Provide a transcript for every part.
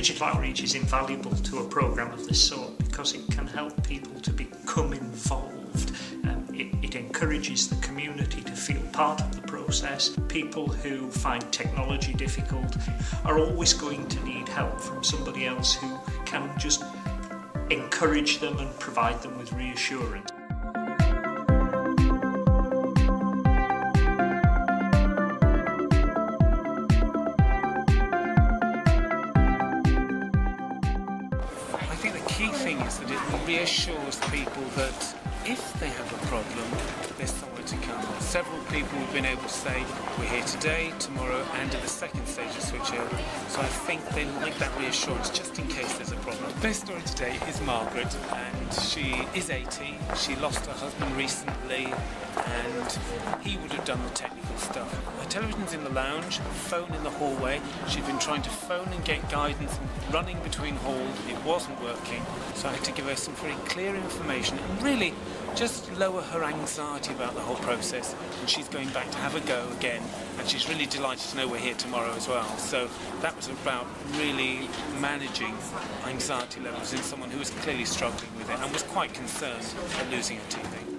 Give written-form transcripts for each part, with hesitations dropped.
Digital outreach is invaluable to a programme of this sort because it can help people to become involved. It encourages the community to feel part of the process. People who find technology difficult are always going to need help from somebody else who can just encourage them and provide them with reassurance. I think the key thing is that it reassures people that if they have a problem, there's somewhere to come. Several people have been able to say, we're here today, tomorrow, and at the second stage of switchover. So I think they like that reassurance just in case there's a problem. The best story today is Margaret, and she is 80. She lost her husband recently, and he would have done the technical stuff. Her television's in the lounge, phone in the hallway. She'd been trying to phone and get guidance, running between halls. It wasn't working. So I had to give her some very clear information and really just lower her anxiety about the whole process. And she's going back to have a go again, and she's really delighted to know we're here tomorrow as well. So that was about really managing anxiety levels in someone who was clearly struggling with it and was quite concerned at losing her TV.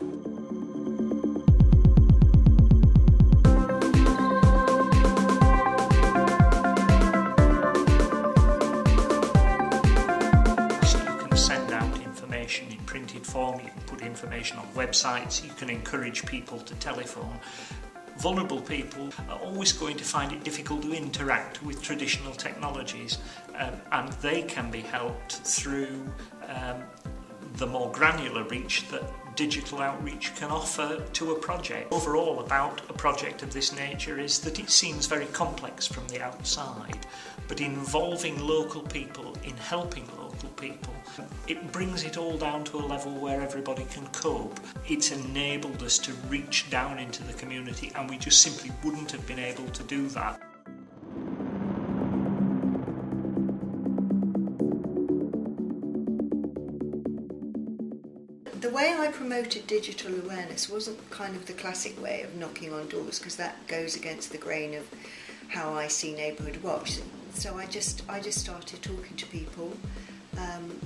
In printed form, you can put information on websites, you can encourage people to telephone. Vulnerable people are always going to find it difficult to interact with traditional technologies, and they can be helped through the more granular reach that digital outreach can offer to a project. Overall, about a project of this nature is that it seems very complex from the outside, but involving local people in helping local people, it brings it all down to a level where everybody can cope. It's enabled us to reach down into the community, and we just simply wouldn't have been able to do that. The way I promoted digital awareness wasn't kind of the classic way of knocking on doors, because that goes against the grain of how I see Neighbourhood Watch. So I just started talking to people.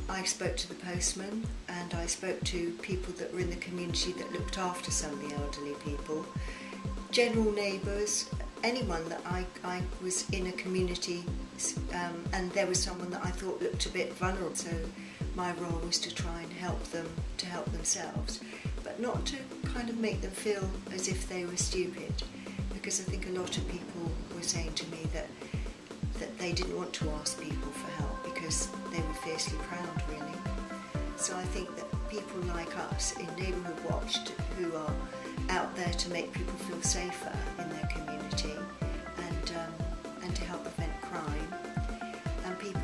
I spoke to the postman, and I spoke to people that were in the community that looked after some of the elderly people, general neighbours, anyone that I was in a community, and there was someone that I thought looked a bit vulnerable. So my role was to try and help them to help themselves, but not to kind of make them feel as if they were stupid, because I think a lot of people were saying to me that they didn't want to ask people for help because they were fiercely proud, really. So I think that people like us in Neighbourhood Watch, who are out there to make people feel safer in their community and to help prevent crime, and people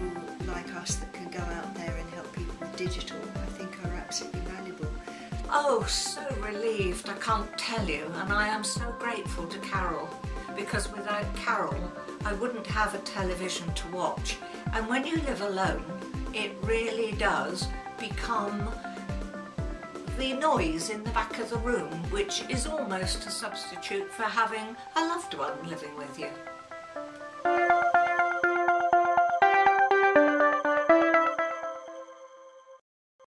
like us that can go out there and help people with digital, I think are absolutely valuable. Oh, so relieved, I can't tell you, and I am so grateful to Carol, because without Carol I wouldn't have a television to watch. And when you live alone, it really does become the noise in the back of the room, which is almost a substitute for having a loved one living with you.